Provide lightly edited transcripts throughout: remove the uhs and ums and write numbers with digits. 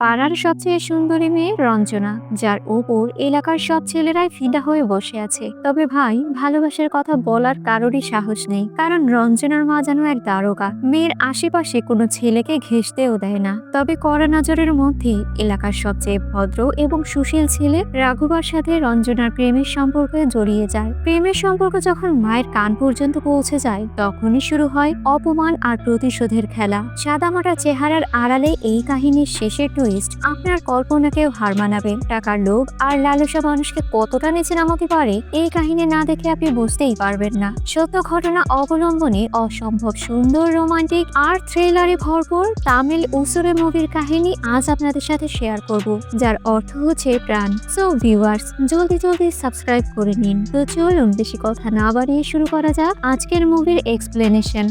পাড়ার সবচেয়ে সুন্দরী মেয়ে রঞ্জনা, যার ওপর এলাকার সব ছেলেরাই ফিদা হয়ে বসে আছে। তবে ভাই, ভালোবাসার কথা বলার কারোরই সাহস নেই, কারণ রঞ্জনার মা যেন এক দারোগা, মেয়ের আশেপাশে কোনো ছেলেকে ঘেঁষতেও দেয় না। তবে কড়া নজরের মধ্যে এলাকার সবচেয়ে ভদ্র এবং সুশীল ছেলে রাঘবার সাথে রঞ্জনার প্রেমের সম্পর্কে জড়িয়ে যায়। প্রেমের সম্পর্ক যখন মায়ের কান পর্যন্ত পৌঁছে যায়, তখনই শুরু হয় অপমান আর প্রতিশোধের খেলা। সাদামাটা চেহারার আড়ালে এই কাহিনীর শেষের টুইস্ট আপনার কল্পনাকেও হার মানাবে। টাকার লোভ আর লালসা মানুষকে কতটা নিচে নামাতে পারে, এই কাহিনী না দেখে আপনি বুঝতেই পারবেন না। সত্য ঘটনা অবলম্বনে অসম্ভব সুন্দর, রোমান্টিক আর থ্রিলারে ভরপুর তামিল উসুরে মুভির কাহিনী আজ আপনাদের সাথে শেয়ার করব, যার অর্থ হচ্ছে প্রাণ। সো ভিউয়ার্স, জলদি জলদি সাবস্ক্রাইব করে নিন। তো চলুন বেশি কথা না বাড়িয়ে শুরু করা যাক আজকের মুভির এক্সপ্লেনেশন।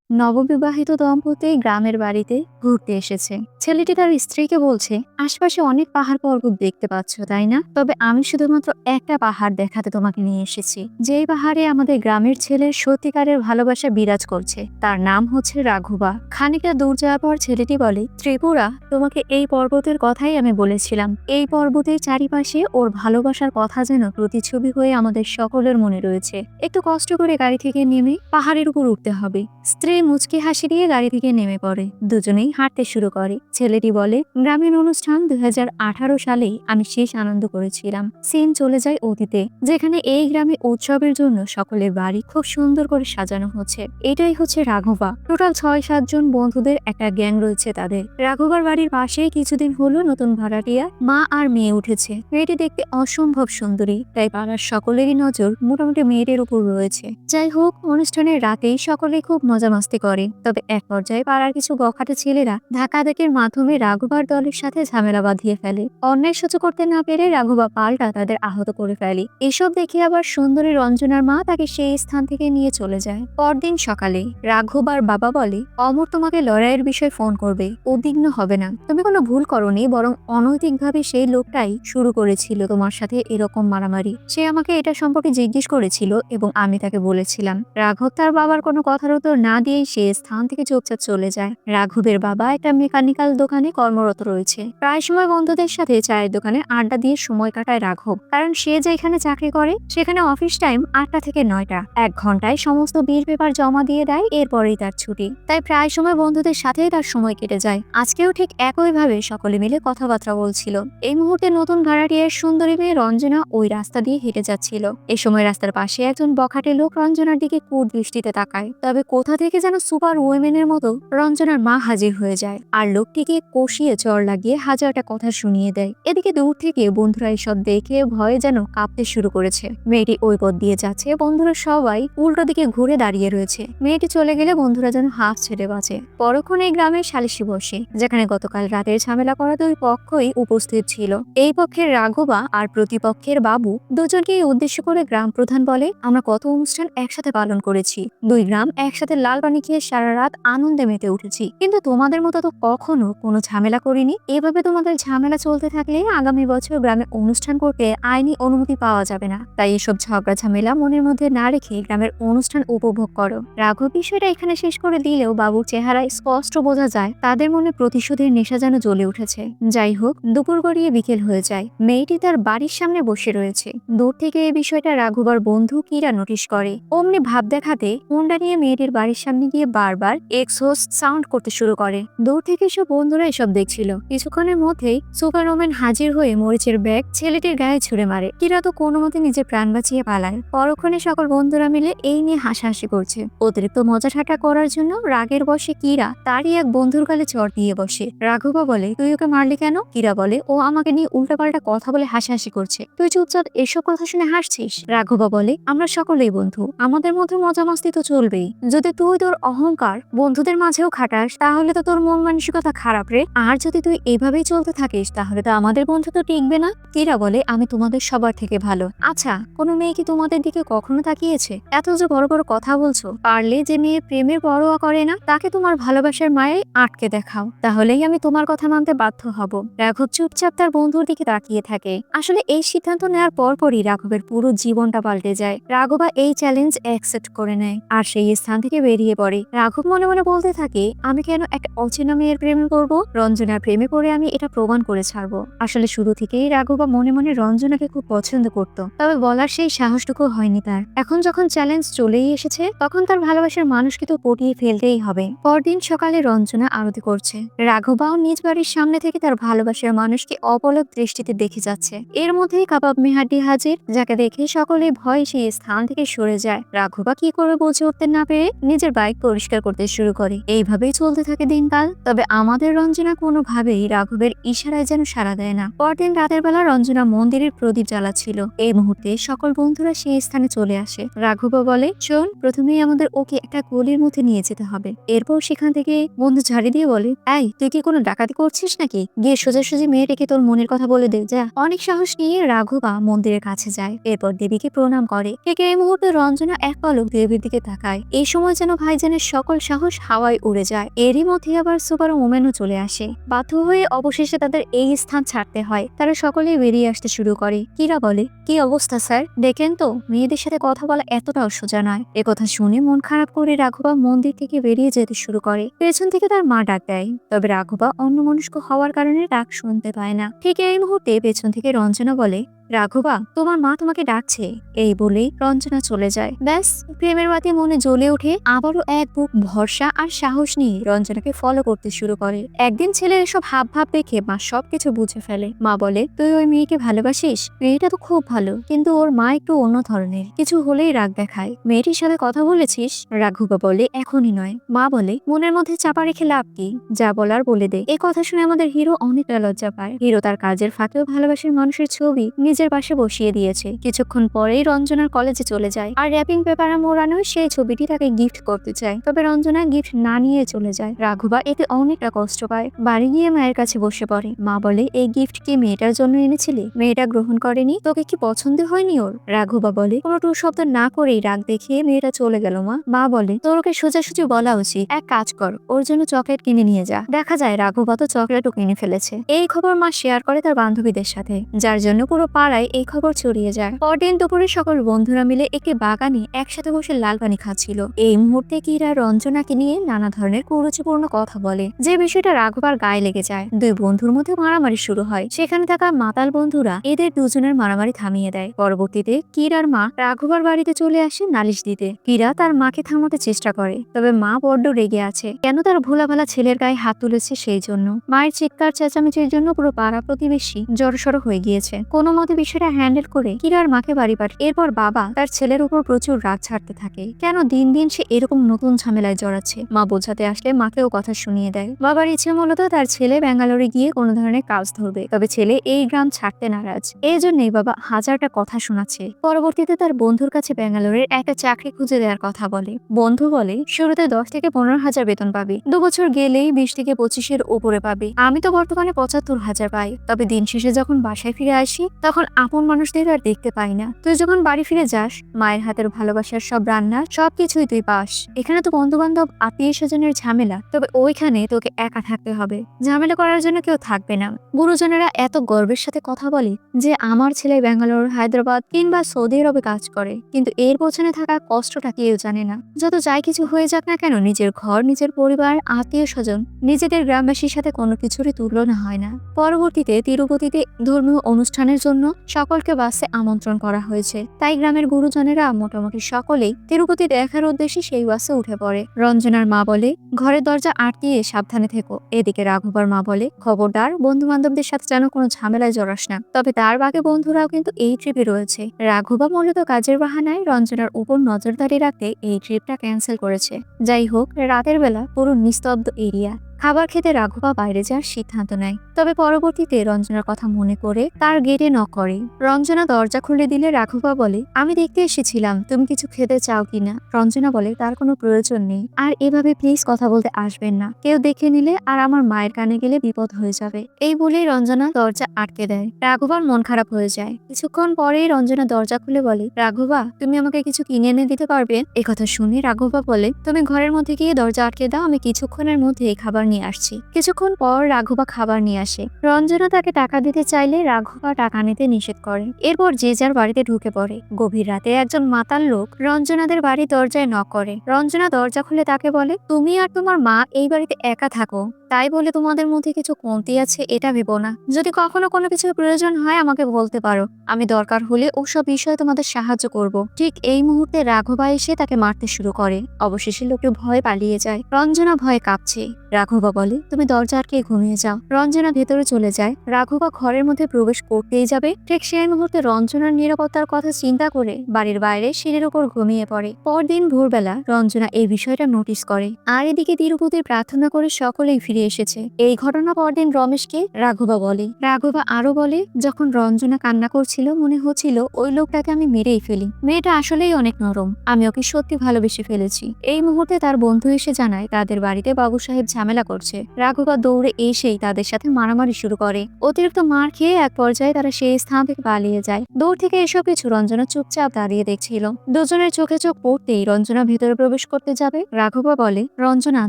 নববিবাহিত দম্পতি গ্রামের বাড়িতে ঘুরতে এসেছে। ছেলেটি তার স্ত্রীকে বলছে, আশপাশে অনেক পাহাড় পর্বত দেখতে পাচ্ছ তাই না? তবে আমি শুধুমাত্র একটা পাহাড় দেখাতে তোমাকে নিয়ে এসেছি, যেই পাহাড়ে আমাদের গ্রামের ছেলের সত্যিকারের ভালোবাসা বিরাজ করছে। তার নাম হচ্ছে রাঘবা। খানিকটা দূর যাওয়ার পর ছেলেটি বলে, ত্রিপুরা, তোমাকে এই পর্বতের কথাই আমি বলেছিলাম। এই পর্বতের চারিপাশে ওর ভালোবাসার কথা যেন প্রতিচ্ছবি হয়ে আমাদের সকলের মনে রয়েছে। একটু কষ্ট করে গাড়ি থেকে নেমে পাহাড়ের উপর উঠতে হবে। স্ত্রী মুচকি হাসি দিয়ে গাড়ি থেকে নেমে পড়ে। দুজনেই হাঁটতে শুরু করে। ছেলেটি বলে, গ্রামীণ অনুষ্ঠান 2018 সালেই আমি শেষ আনন্দ করেছিলাম। সিন চলে যায় অতীতে, যেখানে এই গ্রামে উৎসবের জন্য সকলের বাড়ি খুব সুন্দর করে সাজানো হচ্ছে। এটাই হচ্ছে রাঘবা। টোটাল 6-7 জন বন্ধুদের একটা গ্যাং রয়েছে তাদের। রাঘবার বাড়ির পাশেই কিছুদিন হলো নতুন ভাড়াটিয়া মা আর মেয়ে উঠেছে। মেয়েটি দেখতে অসম্ভব সুন্দরী, তাই পাড়ার সকলেরই নজর মোটামুটি মেয়েটির উপর রয়েছে। যাই হোক, অনুষ্ঠানের রাতেই সকলে খুব মজামাস্তি করে। তবে এক পর্যায়ে পাড়ার কিছু বখাটে ছেলেরা ধাক্কাধাক্কির মাধ্যমে রাঘবার দলের সাথে ঝামেলা বাঁধিয়ে ফেলে। অন্যায় সহ্য করতে না পেরে রাঘবা পাল্টা তাদের আহত করে ফেলে। এসব দেখে আবার সুন্দরী রঞ্জনার মা তাকে সেই স্থান থেকে নিয়ে চলে যায়। পরদিন সকালে রাঘবার বাবা বলে, অমর তোমাকে লড়াইয়ের বিষয়ে ফোন করবে, উদ্বিগ্ন হবে না। তুমি কোনো ভুল করনি, বরং অনৈতিকভাবে সেই লোকটাই শুরু করেছিল তোমার সাথে এরকম মারামারি। সে আমাকে এটা সম্পর্কে জিজ্ঞেস করেছিল এবং আমি তাকে বলেছিলাম। রাঘব তার বাবার কোনো কথার উত্তর না দিয়েই সে স্থান থেকে চুপচাপ চলে যায়। রাঘবের বাবা একটা মেকানিক্যাল দোকানে কর্মরত রয়েছে। প্রায় সময় বন্ধুদের সাথে চায়ের দোকানে আড্ডা দিয়ে সময় কাটায় রাঘব, কারণ সে যেখানে চাকরি করে সেখানে অফিস টাইম 8টা থেকে 9টা। 1 ঘন্টায় সমস্ত বিল পেপার জমা দিয়ে দেয়, এরপরেই তার ছুটি। তাই প্রায় সময় বন্ধুদের সাথেই তার সময় কেটে যায়। আজকেও ঠিক একইভাবে সকলে মিলে কথাবার্তা বলছিল। এই মুহূর্তে নতুন ভাড়াটিয়ার সুন্দরী মেয়ে রঞ্জনা ওই রাস্তা দিয়ে হেঁটে যাচ্ছিল। এ সময় রাস্তার পাশে একজন বখাটে লোক রঞ্জনার দিকে কুট দৃষ্টিতে তাকায়। তবে কোথা থেকে যেন সুপার ওয়েমেনের মতো রঞ্জনার মা হাজির হয়ে যায় আর লোকটিকে কষিয়ে চড় লাগিয়ে হাজারটা কথা শুনিয়ে দেয়। এদিকে দূর থেকে বন্ধুরা এসব দেখে ভয়ে যেন কাঁপতে শুরু করেছে। মেয়েটি ওই পথ দিয়ে যাচ্ছে, বন্ধুরা সবাই উল্টো দিকে ঘুরে দাঁড়িয়ে রয়েছে। মেয়েটি চলে গেলে বন্ধুরা যেন হাফ ছেড়ে বাঁচে। পরক্ষণে গ্রামের সালিশি বসে, যেখানে গতকাল রাতের ঝামেলা করা দুই পক্ষই উপস্থিত ছিল। এই পক্ষের রাঘবা আর প্রতিপক্ষের বাবু, দুজনকে উদ্দেশ্য করে গ্রাম প্রধান বলে, আমরা কত অনুষ্ঠান একসাথে পালন করেছি, দুই গ্রাম একসাথে লাল পানি খেয়ে সারা রাত আনন্দে মেতে উঠেছি, কিন্তু তোমাদের মতো তো কখনো কোনো ঝামেলা করিনি। এভাবে তোমাদের ঝামেলা চলতে থাকলে আগামী বছর গ্রামে অনুষ্ঠান করতে আইনি অনুমতি পাওয়া যাবে না। তাই এসব ঝগড়া ঝামেলা মনের মধ্যে না রেখে গ্রামের অনুষ্ঠান উপভোগ করো। রাঘব বিষয়টা এখানে শেষ করে দিলেও বাবুর চেহারায় স্পষ্ট বোঝা যায় তাদের মনে প্রতিশোধের নেশা যেন জ্বলে উঠেছে। যাই হোক, দুপুর গড়িয়ে বিকেল হয়ে যায়। মেয়েটি তার বাড়ির সামনে বসে রয়েছে। দূর থেকে এই বিষয়টা রাঘবার বন্ধু কীরা নোটিশ করে। অমনি ভাব দেখাতে হুন্ডা নিয়ে মেয়েটির বাড়ির সামনে গিয়ে বারবার এক্সহস্ট সাউন্ড করতে শুরু করে। দূর থেকে সব বন্ধুরা এসব দেখছিল। কিছুক্ষণের মধ্যেই সুপারম্যান হাজির হয়ে মরিচের ব্যাগ ছেলেটির গায়ে ছুড়ে মারে। কীরা তো কোনো মতে নিজের প্রাণ বাঁচিয়ে পালায়। পরক্ষণে সকল বন্ধুরা মিলে এই নিয়ে হাসাহাসি করছে। অতিরিক্ত মজা ঠাট্টা করার জন্য রাগের বশে কীরা তারই এক বন্ধুর গালে চড় দিয়ে বসে। রাঘবা বলে, তুই ওকে মারলি কেন? কীরা বলে, ও আমাকে নিয়ে উল্টাপাল্টা কথা বলে হাসাহাসি করছে, তুই চুপচাপ এসব কথা শুনে হাসছিস। রাঘবা বলে, আমরা সকলেই বন্ধু, আমাদের মধ্যে মজা মাস্তি তো চলবেই। যদি তুই তোর অহংকার বন্ধুদের মাঝেও খাটাস, তাহলে তো তোর মন মানসিকতা খারাপ রে। আর যদি তুই এভাবেই চলতে থাকিস, তাহলে তো আমাদের বন্ধুত্ব টিকবে না। কীরা বলে, আমি তোমাদের সবার থেকে ভালো। আচ্ছা, কোনো মেয়ে কি তোমাদের দিকে কখনো তাকিয়েছে? এত যে বড় বড় কথা বলছো, পারলে যে মেয়ে প্রেমের পরোয়া করে না, তাকে তোমার ভালোবাসার মায়ে আটকে দেখাও, তাহলেই আমি তোমার কথা মানতে বাধ্য হব। রাঘব চুপচাপ তার বন্ধুর দিকে তাকিয়ে থাকে। আসলে এই সিদ্ধান্ত নেওয়ার পরপরই রাঘবের পুরো জীবনটা পাল্টে যায়। রাঘবা এই চ্যালেঞ্জ অ্যাকসেপ্ট করে নেয় আর সেই স্থান থেকে বেরিয়ে পড়ে। পড়ে। রাঘব মনে মনে বলতে থাকে, আমি কেন একটা অচেনা মেয়ের প্রেমে পড়বো? রঞ্জনার প্রেমে পড়ে আমি এটা প্রমাণ করে ছাড়বো। আসলে শুরু থেকেই রাঘবা মনে মনে রঞ্জনাকে খুব পছন্দ করত, তবে বলার সেই সাহসটুকু হয়নি তার। এখন যখন চ্যালেঞ্জ চলেই এসেছে, তখন তার ভালোবাসার মানুষকে তো পটিয়ে ফেলতেই হবে। পরদিন সকালে রঞ্জনা আরতি করছে। রাঘবাও নিজ বাড়ির সামনে থেকে তার ভালোবাসার মানুষকে অপলক দৃষ্টিতে দেখে যাচ্ছে। এর মধ্যেই কাবাব মেহাদি হাজির, যাকে দেখে সকলে ভয়ে সেই স্থান থেকে সরে যায়। রাঘবা কি করে বুঝে উঠতে না পেরে নিজের বাইক পরিষ্কার করতে শুরু করে। এইভাবেই চলতে থাকে দিনকাল। তবে আমাদের রঞ্জনা কোনোভাবেই রাঘবের ইশারায় যেন সাড়া দেয় না। পরদিন রাতের বেলা রঞ্জনা মন্দিরের প্রদীপ জ্বালাচ্ছিল। এই মুহূর্তে সকল বন্ধুরা সেই স্থানে চলে আসে। রাঘবা বলে, শোন, প্রথমেই আমাদের ওকে একটা গলির মধ্যে নিয়ে যেতে হবে। এরপর সেখান থেকে বন্ধু ঝাড়ি দিয়ে বলে, এই তুই কি কোনো ডাকাতি করছিস নাকি? গিয়ে সোজাসুজি মেয়েটাকে তোর মনের কথা বলে দে যা। অনেক সাহস নিয়ে রাঘবা মন্দিরের কাছে যায়। এরপর দেবীকে প্রণাম করে। ঠিক এই মুহূর্তে রঞ্জনা এক পলক দেবীর দিকে তাকায়। এই সময় যেন ভাইজানের সকল সাহস হাওয়ায় উড়ে যায়। এরই মধ্যে আবার সুপার ওমেনও চলে আসে। বাধ্য হয়ে অবশেষে তাদের এই স্থান ছাড়তে হয়। তারা সকলেই বেরিয়ে আসতে শুরু করে। কীরা বলে, কি অবস্থা স্যার? দেখেন তো, মেয়েদের সাথে কথা বলা এতটাও সোজা নয়। একথা শুনে মন খারাপ করে রাঘবা মন্দির থেকে বেরিয়ে যেতে শুরু করে। পেছন থেকে তার মা ডাক দেয়, তবে রাঘবা অন্যমনস্ক হওয়ার কারণে ডাক শুনতে পায় না। ঠিক এই মুহূর্তে পেছন থেকে রঞ্জনা বলে, রাঘবা, তোমার মা তোমাকে ডাকছে। এই বলেই রঞ্জনা চলে যায়। ব্যাস, প্রেমের বাতি মনে জ্বলে ওঠে। আবারও এক বুক ভরসা আর সাহস নিয়ে রঞ্জনাকে ফলো করতে শুরু করে। একদিন ছেলের এসব হাব ভাব দেখে মা সবকিছু বুঝে ফেলে। মা বলে, তুই ওই মেয়েকে ভালোবাসিস? মেয়েটা তো খুব ভালো, কিন্তু ওর মা একটু অন্য ধরনের, কিছু হলেই রাগ দেখায়। মেয়েটির সাথে কথা বলেছিস? রাঘবা বলে, এখনই নয়। মা বলে, মনের মধ্যে চাপা রেখে লাভ কি? যা বলার বলে দে। এই কথা শুনে আমাদের হিরো অনেকটা লজ্জা পায়। হিরো তার কাজের ফাঁকেও ভালোবাসার মানুষের ছবি নিজের পাশে বসিয়ে দিয়েছে। কিছুক্ষণ পরেই রঞ্জনার কলেজে চলে যায় আর র্যাপিং পেপারে মোড়ানো সেই ছবিটি তাকে গিফট করতে চায়। তবে রঞ্জনা গিফট না নিয়ে চলে যায়। রাঘবা এতে অনেকটা কষ্ট পায়। বাড়ি গিয়ে মায়ের কাছে বসে পড়ে। মা বলে, এই গিফট কি মেয়েটার জন্য এনেছিলে? মেয়েটা গ্রহণ করেনি? তোকে কি পছন্দ হয়নি ওর? রাঘবা বলে, কোনো টু শব্দ না করেই রাগ দেখিয়ে মেয়েটা চলে গেল। মা বলে, তোর ওকে সোজাসুজি বলা উচিত। এক কাজ কর, ওর জন্য চকলেট কিনে নিয়ে যা। দেখা যায় রাঘবা তো চকলেটও কিনে ফেলেছে। এই খবর মা শেয়ার করে তার বান্ধবীদের সাথে, যার জন্য পুরো পাড়ায় এই খবর ছড়িয়ে যায়। পরদিন দুপুরে সকল বন্ধুরা মিলে একটি বাগানে একসাথে বসে লাল পানি খাচ্ছিল। এই মুহূর্তে কিরা রঞ্জনাকে নিয়ে নানা ধরনের কুরুচিপূর্ণ কথা বলে, যে বিষয়টা রাঘবার গায়ে লেগে যায়। দুই বন্ধুর মধ্যে মারামারি শুরু হয়। সেখানে থাকা মাতাল বন্ধুরা এদের দুজনের মারামারি থামিয়ে দেয়। পরবর্তীতে কিরার মা রাঘবার বাড়িতে চলে আসে নালিশ দিতে। কিরা তার মাকে থামাতে চেষ্টা করে, তবে মা বড্ড রেগে আছে। কেন তার ভোলাভালা ছেলের গায়ে হাত তুলেছে সেই জন্য। মায়ের চিৎকার চেঁচামেচির জন্য পুরো পাড়া প্রতিবেশী জড়সড় হয়ে গিয়েছে। কোনো মতে বিষয়টা হ্যান্ডেল করে কিরার মাকে বাড়ি পাঠায়। এরপর বাবা তার ছেলের উপর প্রচুর রাগ ছাড়তে থাকে। কেন দিন দিন সে এরকম নতুন ঝামেলায় জড়াচ্ছে। মা বোঝাতে আসলে মাকেও কথা শুনিয়ে দেয়। বাবার ইচ্ছে মূলত তার ছেলে ব্যাঙ্গালোরে গিয়ে কোনো ধরনের কাজ ধরবে, তবে ছেলে এই গ্রাম ছাড়তে নারাজ। এই জন্যই বাবা হাজারটা কথা শোনাচ্ছে। পরবর্তীতে তার বন্ধুর কাছে ব্যাঙ্গালোরের একটা চাকরি খুঁজে দেওয়ার কথা বলে। বন্ধু বলে, শুরুতে 10 থেকে 15,000 বেতন পাবি, 2 বছর গেলেই 20 থেকে 25-এর উপরে পাবি। আমি তো বর্তমানে 75,000 পাই। তবে দিন শেষে যখন বাসায় ফিরে আসি, তখন আপন মানুষদের আর দেখতে পাই না। তুই যখন বাড়ি ফিরে যাস, মায়ের হাতের ভালোবাসার সব রান্না সবকিছুই তুই পাস। এখানে তো বন্ধু বান্ধব আত্মীয় স্বজনের ঝামেলা, তবে ওইখানে তোকে একা থাকতে হবে। ঝামেলা করার জন্য কেউ থাকবে না। গুরুজনেরা এত গর্বের সাথে কথা বলে যে আমার ছেলে ব্যাঙ্গালোর, হায়দ্রাবাদ কিংবা সৌদি আরবে কাজ করে, কিন্তু এর পেছনে থাকা কষ্টটা কেউ জানে না। যত যাই কিছু হয়ে যাক না কেন, নিজের ঘর, নিজের পরিবার, আত্মীয় স্বজন, নিজেদের গ্রামবাসীর সাথে কোনো কিছুরই তুলনা হয় না। পরবর্তীতে তিরুপতিতে ধর্মীয় অনুষ্ঠানের জন্য সকলকে বাসে আমন্ত্রণ করা হয়েছে। তাই গ্রামের গুরুজনেরা মোটামুটি সকলেই তিরুপতি দেখার উদ্দেশ্যে সেই বাসে উঠে পড়ে। রঞ্জনার মা বলে, ঘরের দরজা আটকিয়ে সাবধানে থেকো। এদিকে রাঘবার মা বলে, খবরদার বন্ধু বান্ধবদের সাথে যেন কোনো ঝামেলায় জড়াস না। তবে তার বাকি বন্ধুরাও কিন্তু এই ট্রিপে রয়েছে। রাঘবা মূলত কাজের বাহানায় রঞ্জনার উপর নজরদারি রাখতে এই ট্রিপটা ক্যান্সেল করেছে। যাই হোক, রাতের বেলা পুরো নিস্তব্ধ এরিয়া। খাবার খেতে রাঘবা বাইরে যাওয়ার সিদ্ধান্ত নেয়। তবে পরবর্তীতে রঞ্জনার কথা মনে করে তার গেটে নক করে। রঞ্জনা দরজা খুলে দিলে রাঘবা বলে, আমি দেখতে এসেছিলাম, তুমি কিছু খেতে চাও কিনা? রঞ্জনা বলে, তার কোনো প্রয়োজন নেই, আর এভাবে প্লিজ কথা বলতে আসবেন না। কেউ দেখে নিলে আর আমার মায়ের কানে গেলে বিপদ হয়ে যাবে। এই বলেই রঞ্জনা দরজা আটকে দেয়। রাঘবার মন খারাপ হয়ে যায়। কিছুক্ষণ পরেই রঞ্জনা দরজা খুলে বলে, রাঘবা, তুমি আমাকে কিছু কিনে এনে দিতে পারবে? একথা শুনে রাঘবা বলে, তুমি ঘরের মধ্যে গিয়ে দরজা আটকে দাও, আমি কিছুক্ষণের মধ্যে খাবার নিয়ে আসছি। কিছুক্ষণ পর রাঘবা খাবার নিয়ে আসে। রঞ্জনা তাকে টাকা দিতে চাইলে রাঘবা টাকা নিতে নিষেধ করে। এরপর যে যার বাড়িতে ঢুকে পড়ে। গভীর রাতে একজন মাতাল লোক রঞ্জনাদের বাড়ির দরজায় নক করে। রঞ্জনা দরজা খুলে তাকে বলে, তুমি আর তোমার মা এই বাড়িতে একা থাকো, তাই বলে তোমাদের মধ্যে কিছু কমতি আছে এটা ভেবো না। যদি কখনো কোনো কিছু প্রয়োজন হয় আমাকে বলতে পারো, আমি দরকার হলে ওসব বিষয়ে তোমাদের সাহায্য করব। ঠিক এই মুহূর্তে রাঘবা এসে তাকে মারতে শুরু করে। অবশেষে লোকটি ভয়ে পালিয়ে যায়। রঞ্জনা ভয়ে কাঁপছে। রাঘবা বলে, তুমি দরজা আটকে ঘুমিয়ে যাও। রঞ্জনা ভেতরে চলে যায়। রাঘবা ঘরের মধ্যে প্রবেশ করতেই যাবে, ঠিক সেই মুহূর্তে রঞ্জনার নিরাপত্তার কথা চিন্তা করে বাড়ির বাইরে সিঁড়ির উপর ঘুমিয়ে পড়ে। পরদিন ভোরবেলা রঞ্জনা এই বিষয়টা নোটিস করে। আর এদিকে তিরুপতির প্রার্থনা করে সকলেই ফিরে এসেছে। এই ঘটনা পরদিন রমেশকে রাঘবা বলে। রাঘবা আরো বলে, যখন রঞ্জনা কান্না করছিল মনে হচ্ছিল ওই লোকটাকে আমি মেরেই ফেলি। মেয়েটা আসলেই অনেক নরম, আমি ওকে সত্যি ভালোবেসে ফেলেছি। এই মুহূর্তে তার বন্ধু এসে জানায় তাদের বাড়িতে বাবু সাহেব ঝামেলা করছে। রাঘবা দৌড়ে এসেই তাদের সাথে মারামারি শুরু করে। অতিরিক্ত মার খেয়ে এক পর্যায়ে তারা সেই স্থান থেকে পালিয়ে যায়। দূর থেকে এসব কিছু রঞ্জনা চুপচাপ দাঁড়িয়ে দেখছিল। দুজনের চোখে চোখ পড়তেই রঞ্জনা ভেতরে প্রবেশ করতে যাবে। রাঘবা বলে, রঞ্জনা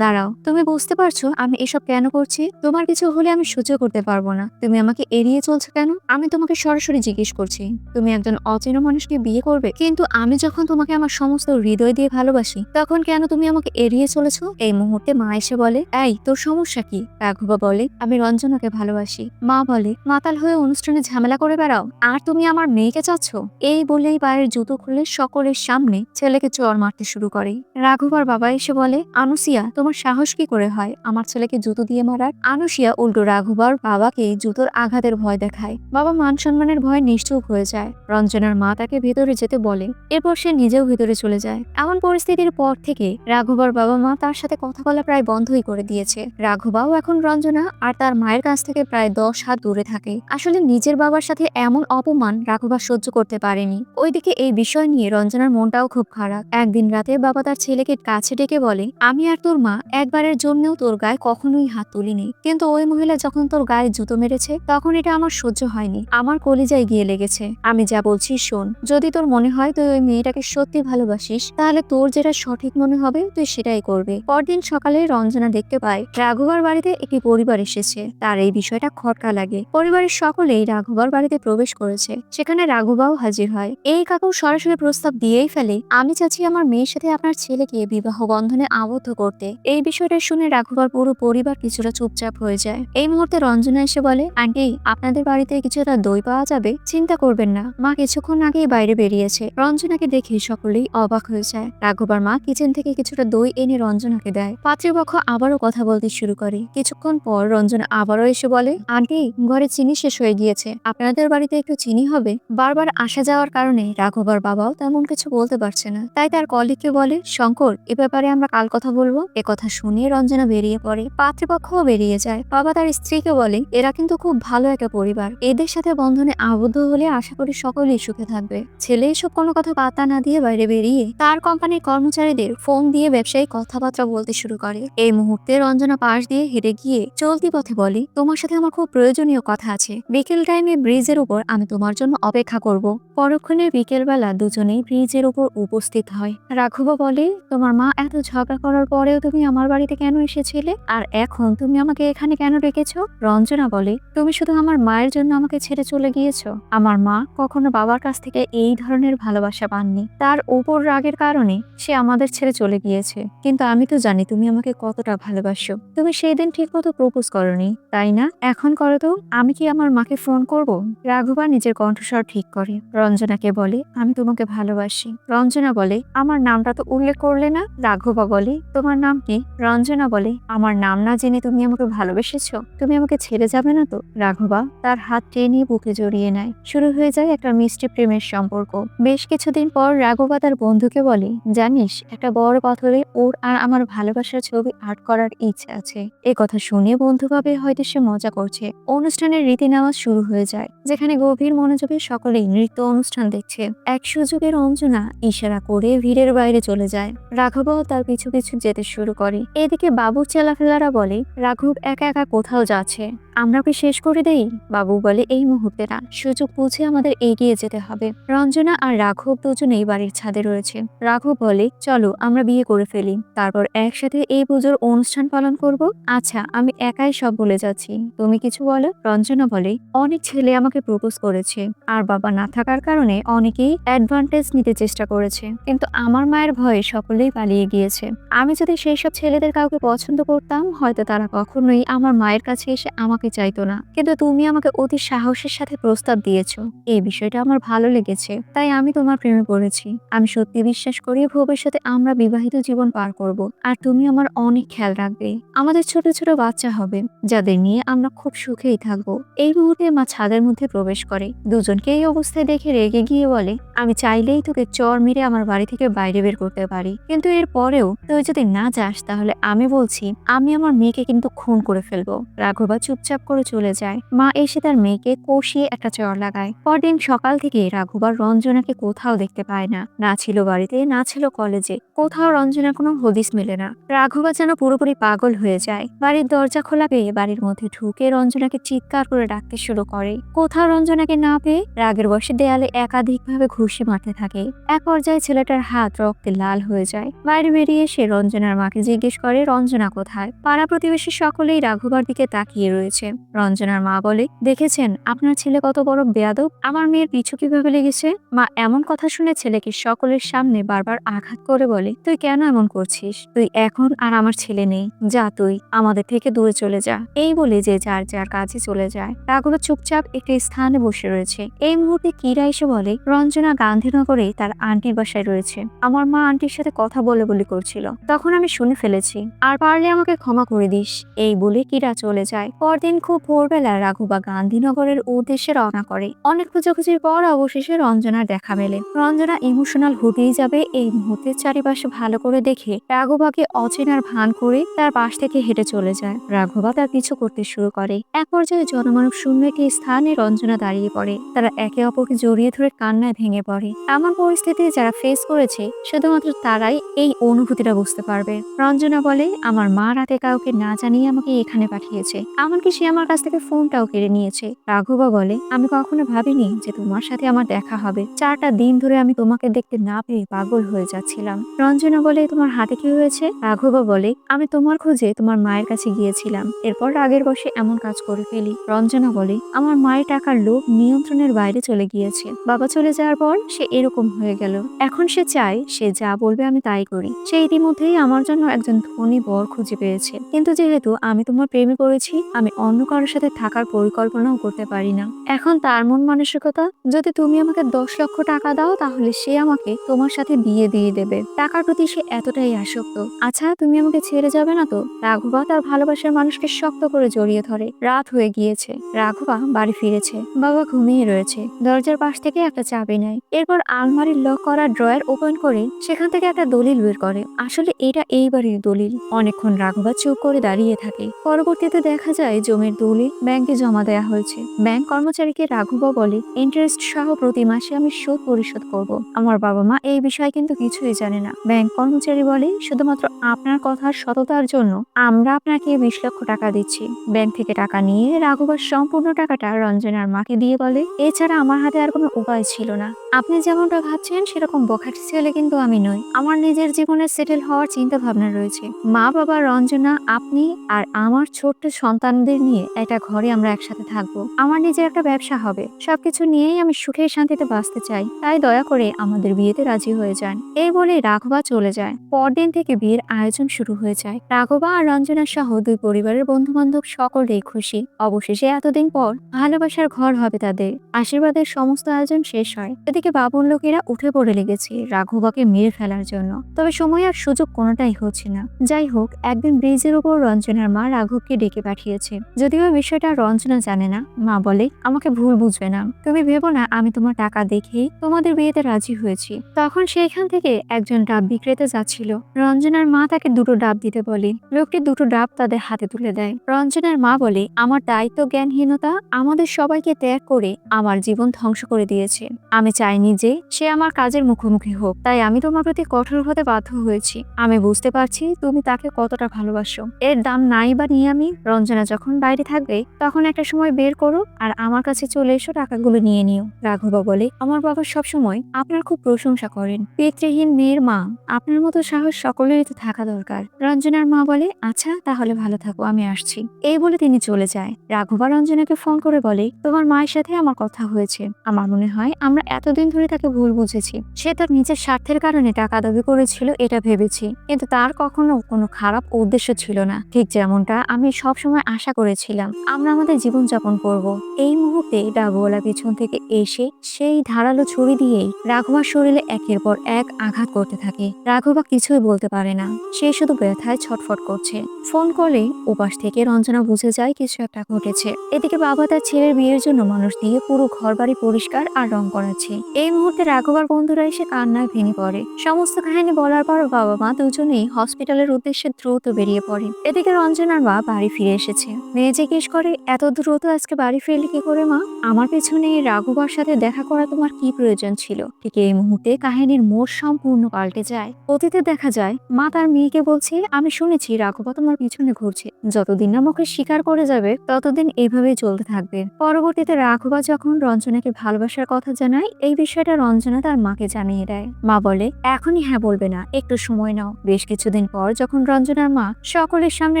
দাঁড়াও, তুমি বুঝতে পারছো আমি এসব কেন করছি? তোমার কিছু হলে আমি সহ্য করতে পারবো না। তুমি আমাকে এড়িয়ে চলছো কেন? আমি তোমাকে সরাসরি জিজ্ঞেস করছি, তুমি একজন অচেনা মানুষকে বিয়ে করবে? কিন্তু আমি যখন তোমাকে আমার সমস্ত হৃদয় দিয়ে ভালোবাসি তখন কেন তুমি আমাকে এড়িয়ে চলেছো? এই মুহূর্তে মা এসে বলে, এই তোর সমস্যা কি? রাঘবা বলে, আমি রঞ্জনাকে ভালোবাসি। মা বলে, মাতাল হয়ে অনুষ্ঠানে ঝামেলা করে বেড়াও আর তুমি আমার মেয়েকে চাচ্ছ? এই বলেই পায়ের জুতো খুলে সকলের সামনে ছেলেকে চড় মারতে শুরু করে। রাঘবার বাবা এসে বলে, আনুসিয়া তোমার সাহস কি করে হয় আমার ছেলেকে জুতো দিয়ে মারার? আনুসিয়া উল্টো রাঘবার বাবাকে জুতোর আঘাতের ভয় দেখায়। বাবা মান সম্মানের ভয়ে নিশ্চুপ হয়ে যায়। রঞ্জনার মা তাকে ভেতরে যেতে বলে। এরপর সে নিজেও ভেতরে চলে যায়। এমন পরিস্থিতির পর থেকে রাঘবার বাবা মা তার সাথে কথা বলা প্রায় বন্ধই করে দিয়েছে। রাঘবাও এখন রঞ্জনা আর তার মায়ের কাছ থেকে প্রায় 10 হাত দূরে থাকে। আসলে নিজের বাবার সাথে এমন অপমান রাঘবা সহ্য করতে পারেনি। ওইদিকে এই বিষয় নিয়ে রঞ্জনার মনটাও খুব খারাপ। একদিন রাতে বাবা তার ছেলেকে কাছে ডেকে বলে, আমি আর তোর মা একবারের জন্যও তোর গায়ে কখনোই হাত তুলিনি, কিন্তু ওই মহিলা যখন তোর গায়ে জুতো মেরেছে তখন এটা আমার সহ্য হয়নি, আমার কলিজায় গিয়ে লেগেছে। আমি যা বলছি শোন, যদি তোর মনে হয় তুই ওই মেয়েটাকে সত্যি ভালোবাসিস তাহলে তোর যেটা সঠিক মনে হবে তুই সেটাই করবে। পরদিন সকালে রঞ্জনা দেখতে পায় রাঘবার বাড়িতে একটি পরিবার এসেছে। তার এই বিষয়টা খটকা লাগে। পরিবারের সকলেই রাঘবার বাড়িতে প্রবেশ করেছে। সেখানে রাঘবাও হাজির হয়। এই কাকু সরাসরি প্রস্তাব দিয়েই ফেলে, আমি চাচ্ছি আমার মেয়ের সাথে আপনার ছেলেকে বিবাহ বন্ধনে আবদ্ধ করতে। এই বিষয়টা শুনে রাঘবার পুরো পরিবার কিছুটা চুপচাপ হয়ে যায়। এই মুহূর্তে রঞ্জনা এসে বলে, আন্টি আপনাদের বাড়িতে কিছুটা দই পাওয়া যাবে? চিন্তা করবেন না, মা কিছুক্ষণ আগেই বাইরে বেরিয়েছে। রঞ্জনাকে দেখে সকলেই অবাক হয়ে যায়। রাঘবার মা কিচেন থেকে কিছুটা দই এনে রঞ্জনাকে দেয়। পাত্রপক্ষ আবারও কথা বলতে শুরু করে। কিছুক্ষণ পর রঞ্জনা আবারও এসে বলে, আন্টি ঘরে চিনি শেষ হয়ে গিয়েছে, আপনাদের বাড়িতে একটু চিনি হবে? বারবার আসা যাওয়ার কারণে রাঘবার বাবাও তেমন কিছু বলতে পারছে না। তাই তার কলিগকে বলে, শঙ্কর এ ব্যাপারে আমরা কাল কথা বলবো। এ কথা শুনে রঞ্জনা বেরিয়ে পড়ে। পাত্রপক্ষও বেরিয়ে যায়। বাবা তার স্ত্রীকে বলে, এরা কিন্তু খুব ভালো একটা পরিবার, এদের সাথে বন্ধনে আবদ্ধ হলে আশা করি সকলেই সুখে থাকবে। ছেলে এসব কোনো কথা পাত্তা না দিয়ে বাইরে বেরিয়ে তার কোম্পানির কর্মচারীদের ফোন দিয়ে ব্যবসায়ী কথাবার্তা বলতে শুরু করে। এই মুহূর্তে রঞ্জনা পাশ দিয়ে হেঁটে গিয়ে চলতি পথে বলে, তোমার সাথে আমার খুব প্রয়োজনীয় কথা আছে। বিকেল টাইমে ব্রিজের উপর আমি তোমার জন্য অপেক্ষা করব। পরক্ষণে বিকেলবেলা দুজনেই ব্রিজের উপর উপস্থিত হয়। রাঘবা বলে, তোমার মা এত ঝগড়া করার পরেও তুমি আমার বাড়িতে কেন এসেছিলে? আর এখন তুমি আমাকে এখানে কেন রেখেছ? রঞ্জনা বলে, তুমি শুধু আমার মায়ের জন্য আমাকে ছেড়ে চলে গিয়েছ। আমার মা কখনো বাবার কাছ থেকে এই ধরনের ভালোবাসা পাননি। তার উপর রাগের কারণে সে আমাদের ছেড়ে চলে গিয়েছে। কিন্তু আমি তো জানি তুমি আমাকে কতটা ভালোবাসো। তুমি সেই দিন ঠিক মতো প্রপোজ করনি, তাই না? এখন করো তো। আমি কি আমার মাকে ফোন করব? রাঘবা নিজের কণ্ঠস্বর ঠিক করে। রঞ্জনাকে বলে, আমি তোমাকে ভালোবাসি। রঞ্জনা বলে, আমার নামটা তো উল্লেখ করলে না। রাঘবা বলে, তোমার নাম কি? রঞ্জনা বলে, আমার নাম না জেনে তুমি আমাকে ভালোবেসেছো? তুমি আমাকে ছেড়ে যাবে না তো? রাঘবা তার হাত টেনে বুকে জড়িয়ে নেয়। শুরু হয়ে যায় একটা মিষ্টি প্রেমের সম্পর্ক। বেশ কিছুদিন পর রাঘবা তার বন্ধুকে বলে, জানিস একটা বড় পাথরে ওর আর আমার ভালোবাসার ছবি আর্ট করার ইচ্ছা আছে। এ কথা শুনে বন্ধু ভাবে হয়তো সে মজা করছে। অনুষ্ঠানের রীতি নেওয়া শুরু হয়ে যায়, যেখানে গভীর মনোযোগে সকলেই নৃত্য অনুষ্ঠান দেখছে। এক সুযোগে রঞ্জনা ইশারা করে ভিড়ের বাইরে চলে যায়। রাঘবও তার পিছু পিছু যেতে শুরু করে। এদিকে বাবুর চেলাফেলারা বলে, রাঘব একা একা কোথাও যাচ্ছে। আমরা কি শেষ করে দেই? বাবু বলে, এই মুহূর্তে না, সুযোগ বুঝে আমাদের এগিয়ে যেতে হবে। রঞ্জনা আর রাঘব দুজনেই বাড়ির ছাদে রয়েছে। রাঘব বলে, চলো আমরা বিয়ে করে ফেলি, তারপর একসাথে এই পুজোর অনুষ্ঠান পালন করব। আচ্ছা, আমি একাই সব বলে যাচ্ছি, তুমি কিছু বলো। রঞ্জনা বলে, অনেক ছেলে আমাকে প্রপোজ করেছে, আর বাবা না থাকার কারণে অনেকেই অ্যাডভান্টেজ নিতে চেষ্টা করেছে, কিন্তু আমার মায়ের ভয়ে সকলেই পালিয়ে গিয়েছে। আমি যদি সেই সব ছেলেদের কাউকে পছন্দ করতাম, হয়তো তারা কখনোই আমার মায়ের কাছে এসে আমাকে চাইতো না, কিন্তু তুমি আমাকে অতি সাহসের সাথে প্রস্তাব দিয়েছো। এই বিষয়টা আমার ভালো লেগেছে, তাই আমি তোমার প্রেমে পড়েছি। আমি সত্যি বিশ্বাস করি ভবিষ্যতে আমরা বিবাহিত জীবন পার করব, আর তুমি আমার অনেক খেয়াল রাখবে। আমাদের ছোট ছোট বাচ্চা হবে, যাদের নিয়ে আমরা খুব সুখেই থাকবো। এই মুহূর্তে মা ছাদের মধ্যে প্রবেশ করে। দুজনকে এই অবস্থায় দেখে রেগে গিয়ে বলে, আমি চাইলেই তোকে চর মেরে আমার বাড়ি থেকে বাইরে বের করতে পারি, কিন্তু এর পরেও তুই যদি না যাস, তাহলে আমি বলছি আমি আমার মেয়েকে কিন্তু খুন করে ফেলবো। রাঘবা চুপচাপ করে চলে যায়। মা এসে তার মেয়েকে কষিয়ে একটা চর লাগায়। পরদিন সকাল থেকে রাঘবা রঞ্জনাকে কোথাও দেখতে পায় না। না ছিল বাড়িতে, না ছিল কলেজে, কোথাও রঞ্জনার কোনো হদিস মেলে না। রাঘবা যেন পুরোপুরি পাগল হয়ে যায়। বাড়ির দরজা খোলা পেয়ে বাড়ির মধ্যে ঢুকে রঞ্জনাকে চিৎকার করে ডাকতে শুরু করে। কোথাও রঞ্জনাকে না পেয়ে রাগের বশে দেয়ালে একাধিকভাবে ঘুষি মারতে থাকে। এক পর্যায়ে ছেলেটার হাত রক্তে লাল হয়ে যায়। বাইরে বেরিয়ে এসে রঞ্জনার মাকে জিজ্ঞেস করে, রঞ্জনা কোথায়? পাড়া প্রতিবেশী সকলেই রাঘবার দিকে তাকিয়ে রয়েছে। রঞ্জনার মা বলে, দেখেছেন আপনার ছেলে কত বড় বেয়াদব, আমার মেয়ের পিছু কিভাবে লেগেছে। মা এমন কথা শুনে ছেলেকে সকলের সামনে বারবার আঘাত করে বলে, তুই কেন এমন করছিস? তুই এখন আর আমার ছেলে নেই, যা তুই আমাদের থেকে দূরে চলে যা। এই বলে যে যার যার কাছে চলে যায়। রাঘব চুপচাপ একটি স্থানে বসে রয়েছে। এই মুহূর্তে কিরা এসে বলে, রঞ্জনা গান্ধীনগরে তার আন্টির বাসায় রয়েছে। আমার মা আন্টির সাথে কথা বলে বলে করছিল, তখন আমি শুনে ফেলেছি, আর পারলে আমাকে ক্ষমা করে দিস। এই বলে কিরা চলে যায়। পরদিন খুব ভোরবেলা রাঘবা গান্ধীনগরের উদ্দেশ্যে রওনা করে। অনেক খোঁজাখুঁজির পর অবশেষে রঞ্জনার দেখা মেলে। রঞ্জনা ইমোশনাল হতেই যাবে, এই মুহূর্তে চারিপাশে ভালো করে দেখে রাঘবাকে অচেনার ভান করে তার পাশ থেকে হেঁটে চলে যায়। রাঘবা তার পিছু করতে শুরু করে। এক পর্যায়ে জনমানব শূন্য একটি স্থানে রঞ্জনা দাঁড়িয়ে পড়ে। তারা একে অপরকে জড়িয়ে ধরে কান্নায় ভেঙে পড়ে। এমন পরিস্থিতি যারা ফেস করেছে শুধুমাত্র তারাই এই অনুভূতিটা বুঝতে পারবে। রঞ্জনা বলে, আমার মা রাতে কাউকে না জানিয়ে আমাকে এখানে পাঠিয়েছে, এমনকি সে আমার কাছ থেকে ফোনটাও কেড়ে নিয়েছে। রাঘবা বলে, আমি কখনো ভাবিনি যে তোমার সাথে আমার দেখা হবে। 4টা দিন ধরে আমি তোমাকে দেখতে না পেয়ে পাগল হয়ে যাচ্ছিলাম। রঞ্জনা বলে, তোমার হাতে কি হয়েছে? রাঘবা বলে, আমি তোমার খোঁজে তোমার মায়ের কাছে গিয়েছিলাম, এরপর রাগের বশে এমন কাজ করে ফেলি। রঞ্জনা বলে, আমার মায়ের টাকার লোভ নিয়ন্ত্রণের বাইরে চলে গিয়েছে। বাবা চলে যাওয়ার পর সে এরকম হয়ে গেল। এখন সে চায় সে যা বলবে আমি তাই করি। সে ইতিমধ্যেই আমার জন্য একজন ধনী বর খুঁজে পেয়েছে, কিন্তু যেহেতু আমি তোমার প্রেমে পড়েছি, আমি অন্য কারোর সাথে থাকার পরিকল্পনাও করতে পারি না। এখন তার মন মানসিকতা, যদি তুমি আমাকে 10 লক্ষ টাকা দাও, তাহলে সে আমাকে তোমার সাথে বিয়ে দিয়ে দেবে। টাকার প্রতি সে এতটাই আসক্ত। আচ্ছা, তুমি আমাকে ছেড়ে যাবে না তো? রাঘবা তার ভালোবাসার মানুষকে শক্ত করে জড়িয়ে ধরে। রাত হয়ে গিয়েছে। রাঘবা বাড়ি ফিরেছে। বাবা ঘুমিয়ে রয়েছে। দরজার পাশ থেকে একটা চাবি নেয়। এরপর আলমারির লক করা ড্রয়ার ওপেন করে সেখান থেকে একটা দলিল বের করে। আসলে এটা এই বাড়ির দলিল। অনেকক্ষণ রাঘবা চুপ করে দাঁড়িয়ে থাকে। পরবর্তীতে দেখা যায় জমির দলিল ব্যাংকে জমা দেয়া হয়েছে। ব্যাংক কর্মচারীকে রাঘবা বলে, ইন্টারেস্ট সহ প্রতি মাসে আমি সুদ পরিশোধ করব। আমার বাবা মা এই বিষয়ে কিন্তু কিছুই জানে না। ব্যাংক কর্মচারী বলে, শুধুমাত্র আপনার কথার সততার জন্য আমরা আপনাকে 20 লক্ষ টাকা দিচ্ছি। ব্যাংক থেকে টাকা নিয়ে রাঘবার সম্পূর্ণ টাকাটা রঞ্জনার মাকে দিয়ে বলে, এছাড়া আমার হাতে আর কোনো উপায় ছিল না। আপনি যেমনটা ভাবছেন সেরকম বখাটে ছেলে কিন্তু আমি নই। আমার নিজের জীবনে সেটেল হওয়ার চিন্তা ভাবনা রয়েছে। মা, বাবা, রঞ্জনা, আপনি আর আমার ছোট্ট সন্তানদের নিয়ে একটা ঘরে আমরা একসাথে থাকবো। আমার নিজের একটা ব্যবসা হবে। সবকিছু নিয়েই আমি সুখে শান্তিতে বাঁচতে চাই। তাই দয়া করে আমাদের বিয়েতে রাজি হয়ে যান। এই বলে রাঘবা চলে যায়। পরদিন থেকে বিয়ের আয়োজন শুরু হয়ে যায়। রাঘবা আর রঞ্জনা সহ দুই পরিবারের বন্ধু বান্ধব সকলেই খুশি। অবশেষে এতদিন পর ভালোবাসার ঘর হবে তাদের। আশীর্বাদের সমস্ত আয়োজন শেষ হয়। এদিকে বাবুর লোকেরা উঠে পড়ে লেগেছে রাঘবাকে মেরে ফেলার জন্য। তবে সময় আর সুযোগ কোনোটাই হচ্ছে না। যাই হোক, একদিন ব্রিজের উপর রঞ্জনার মা রাঘবকে ডেকে পাঠিয়েছে। যদিও বিষয়টা রঞ্জনা জানে না। মা বলে, আমাকে ভুল বুঝবে না, তুমি ভেবো না আমি তোমার টাকা দেখেই তোমাদের বিয়েতে রাজি হয়েছি। তখন সেখান থেকে একজন ডাব বিক্রেতা যাচ্ছিল। রঞ্জনার মা তাকে 2টো ডাব দিতে বলে। লোকটি 2টো ডাব তাদের হাতে তুলে দেয়। রঞ্জনার মা বলে, আমার দায়িত্ব জ্ঞানহীনতা আমাদের সবাইকে ত্যাগ করে আমার জীবন ধ্বংস করে দিয়েছে। আমি চাইনি যে সে আমার কাজের মুখোমুখি হোক, তাই আমি তোমার প্রতি কঠোর হতে বাধ্য হয়েছি। আমি বুঝতে পারছি তুমি তাকে কতটা ভালোবাসো। এর দাম নাই বা নিয়ে আমি। রঞ্জনা যখন বাইরে থাকবে তখন একটা সময় বের করো আর আমার কাছে চলে এসো, টাকাগুলো নিয়ে নিও। রাঘবা বলে, আমার বাবা সবসময় আপনার খুব প্রশংসা করেন। পিতৃহীন মেয়ের মা, আপনার মতো সাহস সকলেরই তো থাকা দরকার। রঞ্জনার মা বলে, আচ্ছা তাহলে ভালো থাকো, আমি আসছি। এই বলে তিনি চলে যায়। রাঘবা রঞ্জনাকে ফোন করে বলে, তোমার মায়ের সাথে আমার কথা হয়েছে। আমার মনে হয় আমরা এতদিন ধরে তাকে ভুল বুঝেছি। সে তার নিজের স্বার্থের কারণে টাকা দাবি করেছিল এটা ভেবেছি, কিন্তু তার কখনো কোনো খারাপ উদ্দেশ্য ছিল না। ঠিক যেমনটা আমি সবসময় আশা করেছিলাম। আমরা আমাদের জীবনযাপন করব। এই মুহূর্তে ডাবওয়ালা পিছন থেকে এসে সেই ধারালো ছুরি দিয়েই রাঘবার শরীরে একের পর এক আঘাত করতে থাকে। রাঘবা কিছুই বলতে পারে না, সে শুধু ব্যথায় ছটফট করছে। ফোন কলে ওপাশ থেকে রঞ্জনা বুঝে যায় কিছু একটা ঘটেছে। এদিকে বাবা তার ছেলের বিয়ের জন্য মানুষ দিয়ে পুরো ঘর বাড়ি পরিষ্কার আর রং করাচ্ছে। এই মুহূর্তে রাঘবার বন্ধুরা এসে কান্নায় ভেঙে পড়ে। সমস্ত কাহিনী বলার পর বাবা মা দুজনেই হসপিটালের উদ্দেশ্যে দ্রুত বেরিয়ে পড়ে। এদিকে রঞ্জনার মা বাড়ি ফিরে এসেছে। মেয়ে জিজ্ঞেস করে, এত দ্রুত আজকে বাড়ি ফিরলে কি করে মা? আমার পেছনে রাঘবার সাথে দেখা করা তোমার কি প্রয়োজন ছিল? ঠিক এই মুহূর্তে কাহিনীর মোড় সম্পূর্ণ পাল্টে যায়। অতীতে দেখা যায় মা তার মেয়েকে বলছে, আমি শুনেছি রাঘবা তোমার পিছনে ঘুরছে, যতদিন না মুখে স্বীকার করে যাবে ততদিন এইভাবেই চলতে থাকবে। পরবর্তীতে রাঘবা যখন রঞ্জনাকে ভালোবাসার কথা জানায়, এই বিষয়টা রঞ্জনা তার মাকে জানিয়ে দেয়। মা বলে, এখনই হ্যাঁ বলবে না, একটু সময় নাও। বেশ কিছুদিন পর যখন রঞ্জনার মা সকলের সামনে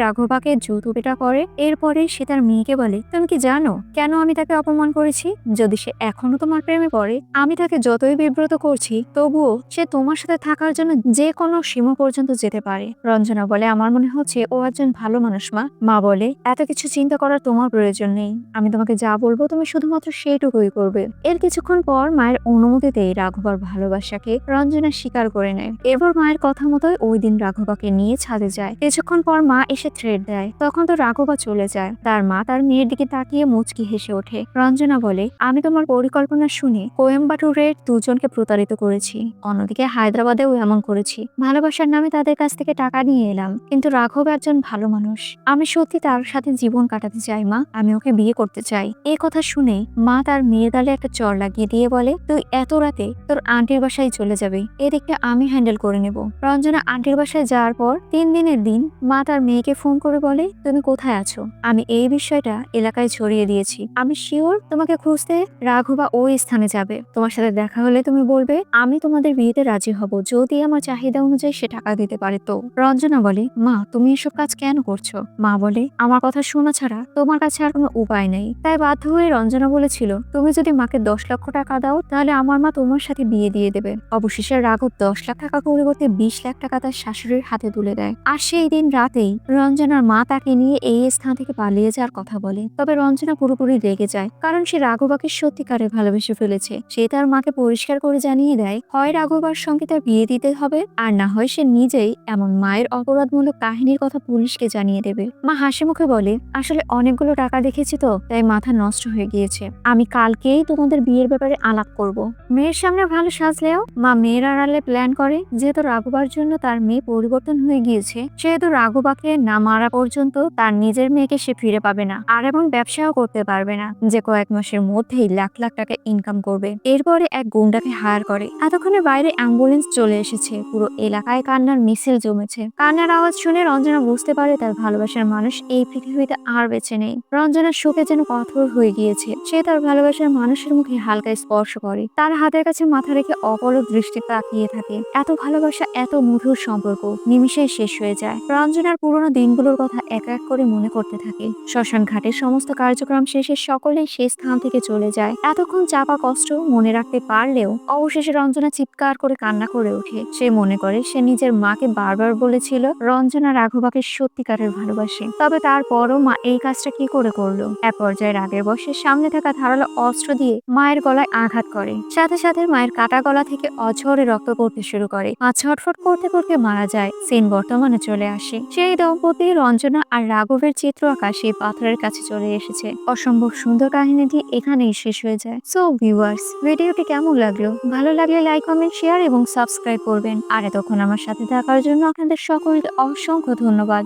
রাঘবাকে জুতো পেটা করে, এরপরে সে তার মেয়েকে বলে, তুমি কি জানো কেন আমি তাকে অপমান করেছি? যদি সে এখনো তোমার প্রেমে পড়ে, আমি তাকে যতই বিব্রত করছি তবুও সে তোমার সাথে থাকার জন্য যে কোনো সীমা পর্যন্ত যেতে পারে। রঞ্জনা বলে, আমার মনে হচ্ছে ও একজন ভালো মানুষ মা। মা বলে, এত কিছু চিন্তা করার তোমার প্রয়োজন নেই। আমি তোমাকে যা বলবো তুমি শুধুমাত্র সেইটুকুই করবে। এর কিছুক্ষণ পর মায়ের অনুমতিতেই রাঘবার ভালোবাসাকে রঞ্জনা স্বীকার করে নেয়। এরপর মায়ের কথা মতোই ওই দিন রাঘবাকে নিয়ে ছাদে যায়। কিছুক্ষণ পর মা এসে থ্রেড দেয়, তখন তো রাঘবা চলে যায়। তার মা তার মেয়ের দিকে তাকিয়ে মুচকি হেসে ওঠে। রঞ্জনা বলে, আমি তোমার পরিকল্পনা শুনে কোয়েম্বাটুরের দুজনকে প্রতারিত করেছি, অন্যদিকে হায়দ্রাবাদেও এমন করেছি। ভালোবাসার নামে তাদের কাছ থেকে টাকা নিয়ে এলাম, কিন্তু রাঘব একজন ভালো মানুষ। আমি সত্যি তার সাথে জীবন কাটাতে চাই মা, আমি ওকে বিয়ে করতে চাই। এই কথা শুনে মা তার মেয়ের গালে একটা চড় লাগিয়ে দিয়ে বলে, তুই এত রাতে তোর আন্টির বাসায় চলে যাবে, এদিকটা আমি হ্যান্ডেল করে নেব। রঞ্জনা আন্টির বাসায় যাওয়ার পর 3 দিনের দিন মা তার মেয়েকে ফোন করে বলে, তুমি কোথায় আছো? আমি এই বিষয়টা এলাকায় ছড়িয়ে দিয়েছি, আমি শিওর তোমাকে খুঁজতে রাঘবা ওই স্থানে যাবে। তোমার সাথে দেখা হলে তুমি বলবে আমি তোমাদের বিয়েতে রাজি হব, যদি আমার চাহিদা অনুযায়ী সে টাকা দিতে পারে তো। রঞ্জনা বলে, মা তুমি এসব কাজ কেন করছো? মা বলে, আমার কথা শোনা ছাড়া তোমার কাছে আর কোনো উপায় নেই। তাই বাধ্য হয়ে রঞ্জনা বলেছিল, তুমি যদি মাকে 10 লক্ষ টাকা দাও তাহলে আমার মা তোমার সাথে বিয়ে দিয়ে দেবে। অবশেষে রাঘব 10 লাখ টাকা পরিবর্তে 20 লাখ টাকা তার শাশুড়ির হাতে তুলে দেয়। আর সেই দিন রাতেই রঞ্জনার মা তাকে নিয়ে এই স্থান থেকে পালিয়ে যাওয়ার কথা বলে। তবে রঞ্জনা পুরোপুরি রেগে যায়, কারণ সে রাঘবাকে সত্যিকারে ভালোবেসে ফেলেছে। সে তার মাকে পরিষ্কার করে জানিয়ে দেয়, হয় রাঘবার সঙ্গে তার বিয়ে দিতে হবে, আর না হয় সে নিজেই এমন মায়ের অপরাধমূলক কাহিনীর কথা পুলিশকে জানিয়ে দেবে। মা হাসি মুখে বলে, আসলে অনেকগুলো টাকা দেখেছি তো তাই মাথা নষ্ট হয়ে গিয়েছে, আমি কালকেই তোমাদের বিয়ের ব্যাপারে আলাপ করব। মেয়ের সামনে ভালো সাজলেও মা মেয়ের আড়ালে প্ল্যান করে, যেহেতু রাঘবার জন্য তার মেয়ে পরিবর্তন হয়ে গিয়েছে, সেহেতু রাঘবাকে না মারা পর্যন্ত তার নিজের মেয়েকে সে ফিরে পাবে না, আর এমন ব্যবসাও করতে পারবে না যে কয়েক মাসের মধ্যেই লাখ লাখ টাকা ইনকাম করবে। এরপরে এক গুন্ডাকে হায়ার করে। এতক্ষণে বাইরে অ্যাম্বুলেন্স চলে এসেছে, পুরো এলাকায় কান্নার মিছিল জমেছে। কান্নার আওয়াজ শুনে রঞ্জনা বুঝতে পারে তার ভালোবাসার মানুষ এই পৃথিবীতে আর বেঁচে নেই। রঞ্জনার শোকে যেন পাথর হয়ে গিয়েছে। সে তার ভালোবাসার মানুষের মুখে হালকা স্পর্শ করে, তার হাতের কাছে মাথা রেখে অপলক দৃষ্টি তাকিয়ে থাকে। এত ভালোবাসা, এত মধুর সম্পর্ক নিমিষেই শেষ হয়ে যায়। রঞ্জনার পুরোনো দিনগুলোর কথা এক এক করে মনে করতে থাকে। শ্মশান ঘাটের সমস্ত কার্যক্রম শেষে সকলেই সেই স্থান থেকে চলে যায়। এতক্ষণ চাপা কষ্ট মনে রাখতে পারলেও অবশেষে রঞ্জনা চিৎকার করে কান্না করে ওঠে। সে মনে করে সে নিজের মাকে বারবার বলেছিল রঞ্জনা রাঘবাকে সত্যিকারের ভালোবাসে, তবে তারপরও মা এই কাজটা কি করে করলো। এক পর্যায়ে রাগের বশে সামনে থাকা ধারালো অস্ত্র দিয়ে মায়ের গলায় আঘাত করে। সাথে সাথে মায়ের কাটা গলা থেকে অঝরে রক্ত পড়তে শুরু করে। মা ছটফট করতে করতে মারা যায়। সিন বর্তমানে চলে আসে। সেই দম্পতি রঞ্জনা আর রাঘবের চিত্র আঁকা সেই পাথরের কাছে চলে এসেছে। অসম্ভব সুন্দর কাহিনীটি এখানেই শেষ হয়ে যায়। সো ভিউয়ার্স, ভিডিওটি কেমন লাগলো? ভালো লাগলে লাইক, কমেন্ট, শেয়ার এবং সাবস্ক্রাইব করবেন। আর এতক্ষণ আমার সাথে থাকার জন্য আপনাদের সকলকে অসংখ্য ধন্যবাদ।